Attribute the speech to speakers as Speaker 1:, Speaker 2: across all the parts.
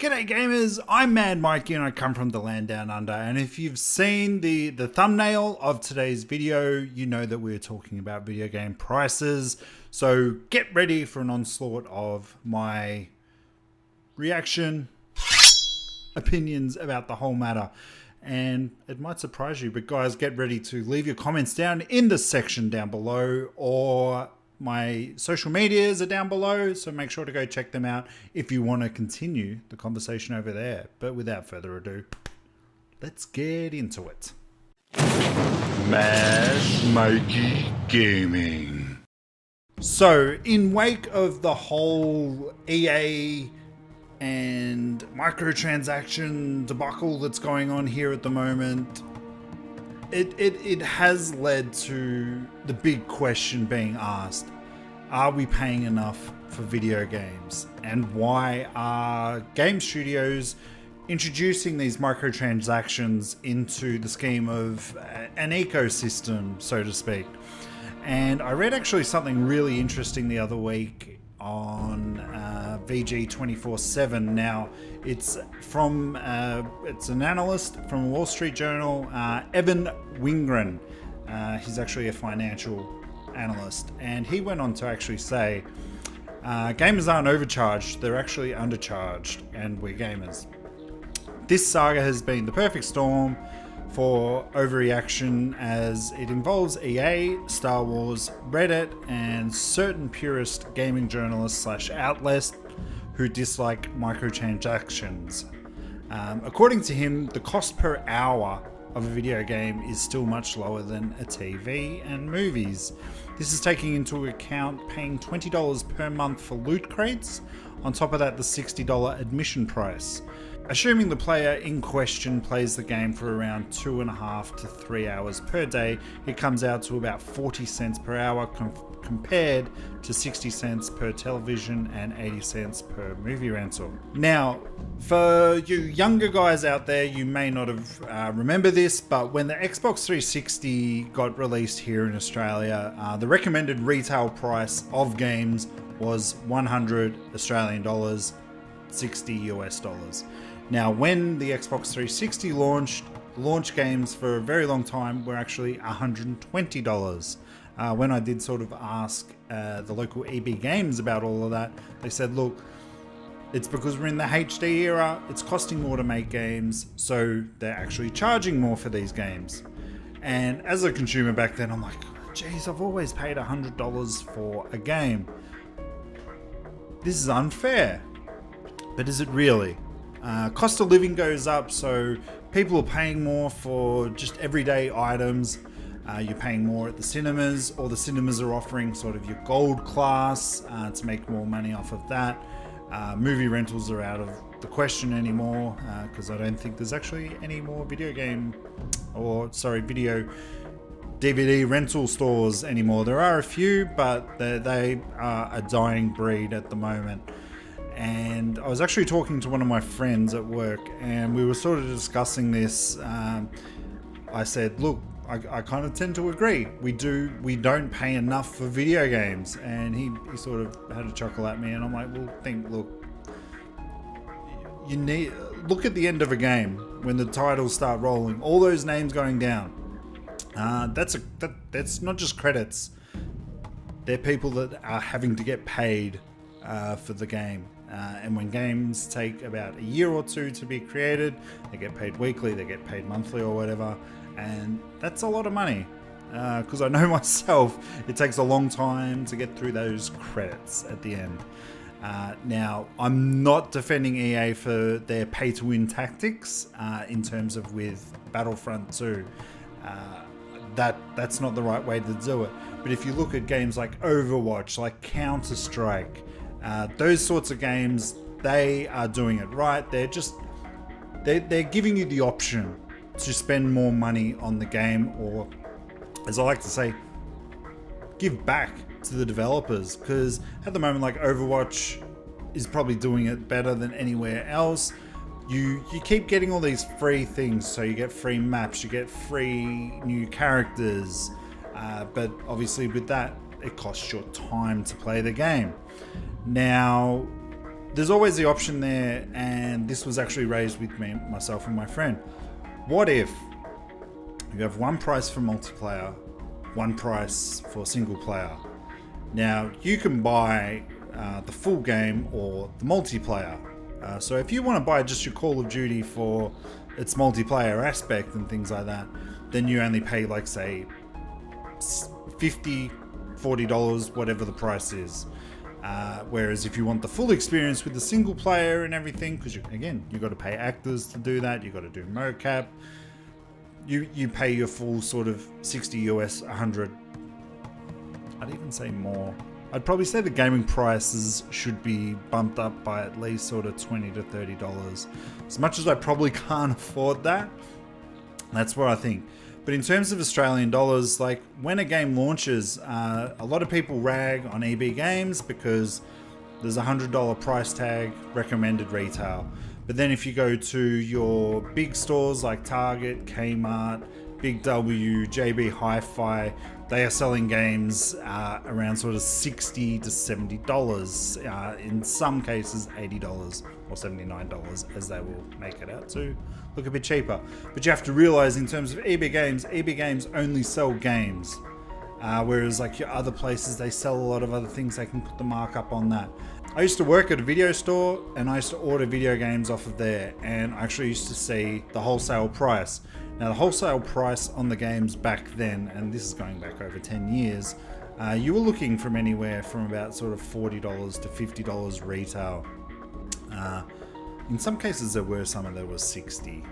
Speaker 1: G'day gamers, I'm Mad Mikeey and I come from the land down under, and if you've seen the thumbnail of today's video, you know that we're talking about video game prices. So get ready for an onslaught of my reaction, opinions about the whole matter. And it might surprise you, but guys, get ready to leave your comments down in the section down below, or my social medias are down below, so make sure to go check them out if you want to continue the conversation over there. But without further ado, let's get into it.
Speaker 2: Mad Mikeey Gaming.
Speaker 1: So, in wake of the whole EA and microtransaction debacle that's going on here at the moment, it has led to the big question being asked: are we paying enough for video games? And why are game studios introducing these microtransactions into the scheme of an ecosystem, so to speak? And I read actually something really interesting the other week on VG 24/7. Now it's from it's an analyst from Wall Street Journal, Evan Wingren. He's actually a financial analyst, and he went on to actually say gamers aren't overcharged, they're actually undercharged, and we're gamers. This saga has been the perfect storm for overreaction, as it involves EA, Star Wars, Reddit, and certain purist gaming journalists / outlets who dislike microtransactions. According to him, the cost per hour of a video game is still much lower than a TV and movies. This is taking into account paying $20 per month for loot crates, on top of that the $60 admission price. Assuming the player in question plays the game for around 2.5 to 3 hours per day, it comes out to about 40 cents per hour compared to 60 cents per television and 80 cents per movie rental. Now, for you younger guys out there, you may not have remember this, but when the Xbox 360 got released here in Australia, the recommended retail price of games was 100 Australian dollars, 60 US dollars. Now, when the Xbox 360 launched, launch games for a very long time were actually $120. When I did sort of ask the local EB Games about all of that, they said, look, it's because we're in the HD era, it's costing more to make games, so they're actually charging more for these games. And as a consumer back then, I'm like, geez, I've always paid $100 for a game. This is unfair. But is it really? Cost of living goes up, so people are paying more for just everyday items. You're paying more at the cinemas, or the cinemas are offering sort of your gold class to make more money off of that. Movie rentals are out of the question anymore, because I don't think there's actually any more video DVD rental stores anymore. There are a few, but they are a dying breed at the moment. And I was actually talking to one of my friends at work, and we were sort of discussing this. I said, look, I kind of tend to agree. We don't pay enough for video games. And he sort of had a chuckle at me, and I'm like, well, look, you look at the end of a game when the titles start rolling, all those names going down. That's not just credits. They're people that are having to get paid for the game. And when games take about a year or two to be created, they get paid weekly, they get paid monthly or whatever, and that's a lot of money. Because I know myself, it takes a long time to get through those credits at the end. Now, I'm not defending EA for their pay-to-win tactics in terms of with Battlefront 2. That's not the right way to do it. But if you look at games like Overwatch, like Counter-Strike, those sorts of games, they are doing it right. They're giving you the option to spend more money on the game, or, as I like to say, give back to the developers. Because at the moment, like, Overwatch is probably doing it better than anywhere else. You keep getting all these free things, so you get free maps, you get free new characters, but obviously with that, it costs your time to play the game. Now, there's always the option there, and this was actually raised with myself and my friend. What if you have one price for multiplayer, one price for single player? Now, you can buy the full game or the multiplayer. So if you want to buy just your Call of Duty for its multiplayer aspect and things like that, then you only pay like, say, $50, $40, whatever the price is. Whereas if you want the full experience with the single player and everything, because you've got to pay actors to do that, you've got to do mocap, you pay your full sort of 60 US, 100. I'd even say more. I'd probably say the gaming prices should be bumped up by at least sort of $20 to $30. As much as I probably can't afford that, that's what I think. But in terms of Australian dollars, like when a game launches, a lot of people rag on EB Games because there's a $100 price tag, recommended retail. But then if you go to your big stores like Target, Kmart, Big W, JB Hi-Fi, they are selling games around sort of $60 to $70. In some cases, $80 or $79, as they will make it out to look a bit cheaper. But you have to realize, in terms of EB Games only sell games. Whereas like your other places, they sell a lot of other things. They can put the markup on that. I used to work at a video store and I used to order video games off of there, and I actually used to see the wholesale price. Now the wholesale price on the games back then, and this is going back over 10 years, you were looking from anywhere from about sort of $40 to $50 retail. In some cases there were some that was 60.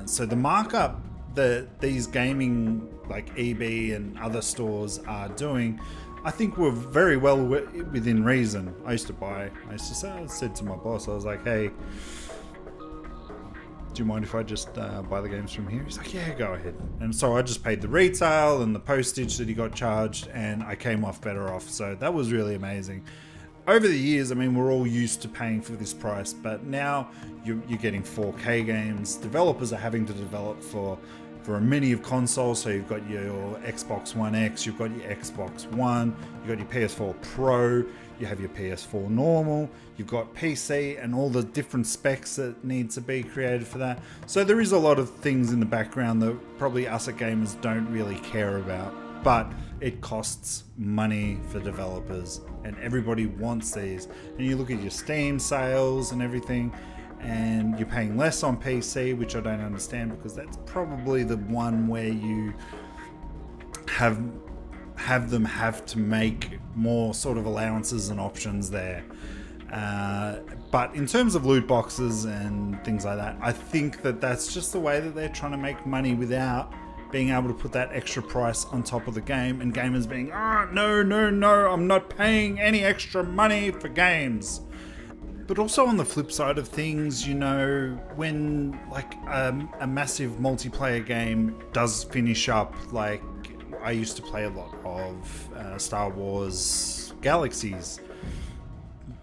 Speaker 1: So the markup that these gaming like EB and other stores are doing, I think we're very well within reason. I said to my boss, I was like, hey, do you mind if I just buy the games from here? He's like, yeah, go ahead. And so I just paid the retail and the postage that he got charged, and I came off better off. So that was really amazing. Over the years, I mean, we're all used to paying for this price, but now you're getting 4K games. Developers are having to develop for a many of consoles. So you've got your Xbox One X, you've got your Xbox One, you've got your PS4 Pro, you have your PS4 normal, you've got PC and all the different specs that need to be created for that. So there is a lot of things in the background that probably us at gamers don't really care about, but it costs money for developers and everybody wants these. And you look at your Steam sales and everything, and you're paying less on PC, which I don't understand, because that's probably the one where you have them have to make more sort of allowances and options there. But in terms of loot boxes and things like that, I think that that's just the way that they're trying to make money without being able to put that extra price on top of the game, and gamers being, no, I'm not paying any extra money for games. But also on the flip side of things, you know, when like a massive multiplayer game does finish up, like I used to play a lot of Star Wars Galaxies.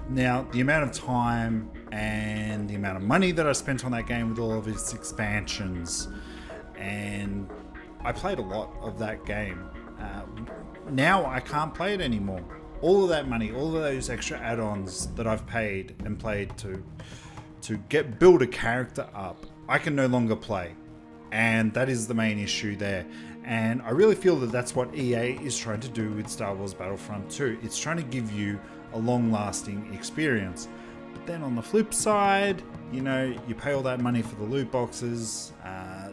Speaker 1: Now, the amount of time and the amount of money that I spent on that game with all of its expansions, and I played a lot of that game. Now I can't play it anymore. All of that money, all of those extra add-ons that I've paid and played to build a character up, I can no longer play. And that is the main issue there. And I really feel that that's what EA is trying to do with Star Wars Battlefront 2. It's trying to give you a long-lasting experience. But then on the flip side, you know, you pay all that money for the loot boxes.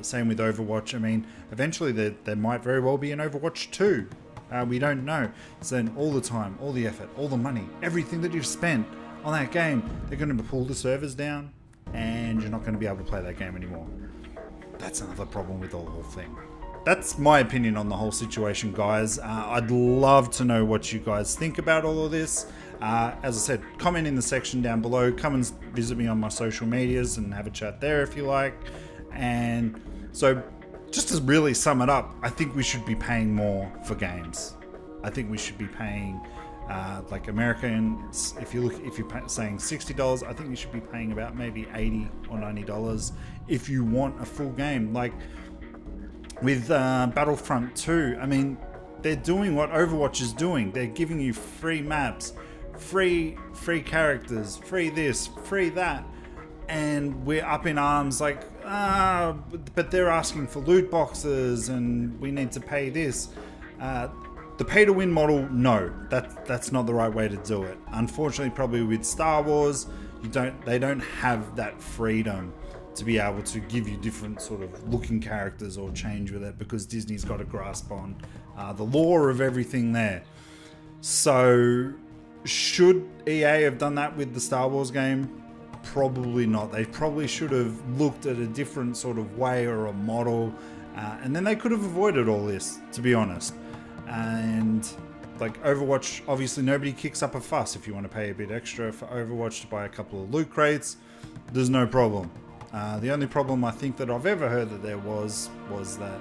Speaker 1: Same with Overwatch. I mean, eventually there might very well be an Overwatch 2. We don't know. So then all the time, all the effort, all the money, everything that you've spent on that game, they're going to pull the servers down and you're not going to be able to play that game anymore. That's another problem with the whole thing. That's my opinion on the whole situation, guys. I'd love to know what you guys think about all of this. As I said, comment in the section down below. Come and visit me on my social medias and have a chat there if you like. And so, just to really sum it up, I think we should be paying more for games. I think we should be paying, like Americans, if you're saying $60, I think you should be paying about maybe $80 or $90 if you want a full game. Like with Battlefront 2, I mean, they're doing what Overwatch is doing. They're giving you free maps, free characters, free this, free that, and we're up in arms like, but they're asking for loot boxes and we need to pay this. The pay to win model, no, that's not the right way to do it. Unfortunately, probably with Star Wars, they don't have that freedom to be able to give you different sort of looking characters or change with it, because Disney's got a grasp on the lore of everything there. So should EA have done that with the Star Wars game? Probably not. They probably should have looked at a different sort of way or a model, and then they could have avoided all this, to be honest. And like Overwatch, obviously nobody kicks up a fuss if you want to pay a bit extra for Overwatch to buy a couple of loot crates. There's no problem. The only problem I think that I've ever heard that there was that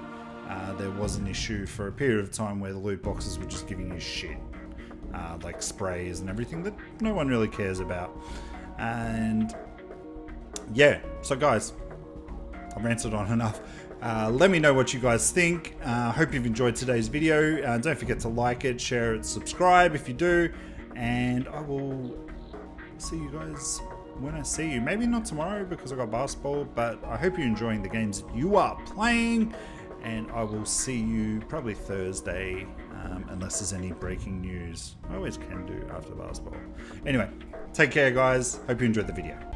Speaker 1: there was an issue for a period of time where the loot boxes were just giving you shit, like sprays and everything that no one really cares about. And yeah, so guys, I've ranted on enough. Let me know what you guys think. Hope you've enjoyed today's video. Don't forget to like it, share it, subscribe if you do, and I will see you guys when I see you. Maybe not tomorrow because I got basketball, but I hope you're enjoying the games that you are playing, and I will see you probably Thursday, unless there's any breaking news. I always can do after basketball. Anyway, take care guys. Hope you enjoyed the video.